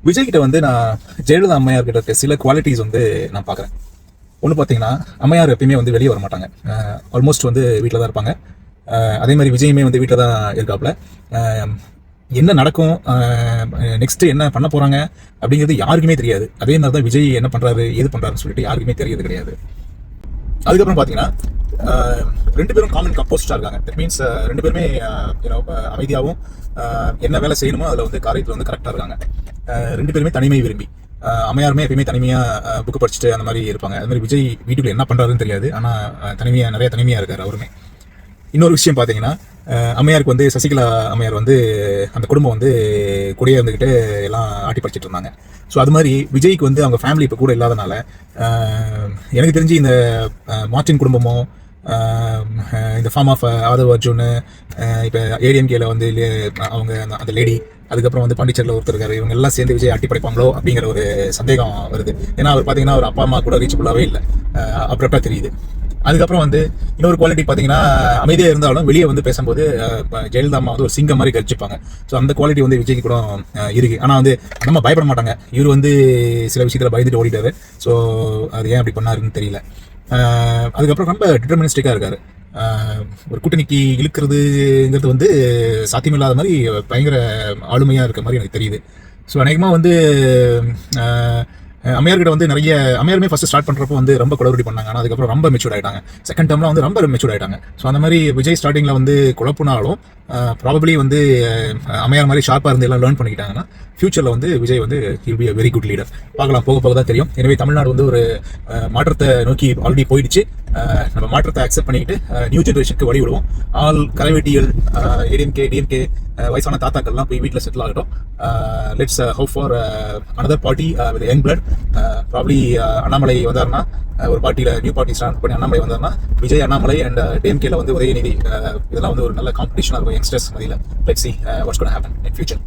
விஜய் கிட்ட வந்து நான் ஜெயலலிதா அம்மையார் கிட்ட இருக்க சில குவாலிட்டிஸ் வந்து நான் பார்க்குறேன். ஒன்று பார்த்தீங்கன்னா, அம்மையார் எப்பயுமே வந்து வெளியே வர மாட்டாங்க. ஆல்மோஸ்ட் வந்து வீட்டில் தான் இருப்பாங்க. அதே மாதிரி விஜயுமே வந்து வீட்டில் தான் இருக்காப்புல. என்ன நடக்கும், நெக்ஸ்ட் என்ன பண்ண போறாங்க அப்படிங்கிறது யாருக்குமே தெரியாது. அதே மாதிரி தான் விஜய் என்ன பண்றாரு, ஏது பண்றாருன்னு சொல்லிட்டு யாருக்குமே தெரியறது கிடையாது. அதுக்கப்புறம் பார்த்தீங்கன்னா, ரெண்டு பேரும் காமன் கம்போஸ்டா இருக்காங்க. தட் மீன்ஸ் ரெண்டு பேருமே அமைதியாகவும் என்ன வேலை செய்யணுமோ அதில் வந்து காரியத்தில் வந்து கரெக்டாக இருக்காங்க. ரெண்டு பேருமே தனிமை விரும்பி, அம்மையாருமே எப்பயுமே தனிமையாக புக்கு படிச்சுட்டு அந்த மாதிரி இருப்பாங்க. அது மாதிரி விஜய் வீட்டுக்குள்ள என்ன பண்ணுறாருன்னு தெரியாது, ஆனால் நிறைய தனிமையாக இருக்கார் அவருமே. இன்னொரு விஷயம் பார்த்தீங்கன்னா, அம்மையாருக்கு வந்து சசிகலா அம்மையார் வந்து அந்த குடும்பம் வந்து கூடயே இருந்துக்கிட்டு எல்லாம் ஆட்டி படிச்சுட்டு இருந்தாங்க. ஸோ அது மாதிரி விஜய்க்கு வந்து அவங்க ஃபேமிலி இப்போ கூட இல்லாதனால எனக்கு தெரிஞ்சு இந்த மார்டின் குடும்பமோ, இந்த ஃபார்ம் ஆஃப் ஆதவ் அர்ஜுன், இப்போ ஏடிஎம்கேல வந்து அவங்க அந்த லேடி, அதுக்கப்புறம் வந்து பாண்டிச்சேரியில் ஒருத்தர் இருக்காரு, இவங்க எல்லாம் சேர்ந்து விஜய் ஆட்டி படைப்பாங்களோ அப்படிங்கிற ஒரு சந்தேகம் வருது. ஏன்னா அவர் பார்த்தீங்கன்னா அவர் அப்பா அம்மா கூட ரீச்சபுளாகவே இல்லை, அப்புறம் தெரியுது. அதுக்கப்புறம் வந்து இன்னொரு குவாலிட்டி பார்த்தீங்கன்னா, அமைதியாக இருந்தாலும் வெளியே வந்து பேசும்போது ஜெயலலிதா அம்மா வந்து ஒரு சிங்கம் மாதிரி கடிச்சிப்பாங்க. ஸோ அந்த குவாலிட்டி வந்து விஜய்க்கு கூட இருக்கு. ஆனால் வந்து நம்ம பயப்பட மாட்டாங்க. இவர் வந்து சில விஷயத்தில் பயந்துட்டு ஓடிட்டாரு. ஸோ அது ஏன் அப்படி பண்ணாருன்னு தெரியல. அதுக்கப்புறம் ரொம்ப டிட்டர்மினிஸ்டிக்காக இருக்காரு. ஒரு கூட்டணிக்கு இழுக்கிறதுங்கிறது வந்து சாத்தியமில்லாத மாதிரி பயங்கர ஆளுமையாக இருக்க மாதிரி எனக்கு தெரியுது. ஸோ அநேகமாக வந்து அம்மையார்கிட்ட வந்து அம்மையாருமே ஃபர்ஸ்ட் ஸ்டார்ட் பண்ணுறப்போ வந்து ரொம்ப குளறுபடி பண்ணாங்க. ஆனால் அதுக்கப்புறம் ரொம்ப மெச்சூர்ட் ஆகிட்டாங்க. செகண்ட் டேர்மில் வந்து ரொம்ப மெச்சூர்ட் ஆகிட்டாங்க. ஸோ அந்த மாதிரி விஜய் ஸ்டார்டிங்கில் வந்து குழப்புனாலும் ப்ராபப்ளி வந்து அம்மையார் மாதிரி ஷார்ப்பாக இருந்து எல்லாம் லேர்ன் பண்ணிக்கிட்டாங்கன்னா ஃபியூச்சரில் வந்து விஜய் வந்து he'll be a very good leader. பார்க்கலாம், போக போக தான் தெரியும். எனவே தமிழ்நாடு வந்து ஒரு மாற்றத்தை நோக்கி ஆல்ரெடி போயிடுச்சு. நம்ம மாற்றத்தை அக்செப்ட் பண்ணிக்கிட்டு நியூ ஜென்ரேஷனுக்கு வழி விடுவோம். ஆல் கரைவெட்டிகள், ஏடிஎம்கே டிஎம்கே வயசான தாத்தாக்கள்லாம் போய் வீட்டில் செட்டில் ஆகட்டும். Let's hope for another party with young blood. Probably Annamalai வந்தாருன்னா, ஒரு பார்ட்டியில் நியூ பார்ட்டி ஸ்டார்ட் பண்ணி அண்ணாமலை வந்தாருன்னா, விஜய் அண்ணாமலை அண்ட் டிஎம்கேல வந்து உதயநிதி, இதெல்லாம் வந்து ஒரு நல்ல காம்படிஷனாக இருக்கும் யங்ஸ்டர்ஸ் மதியில். Let's see what's going to happen in future.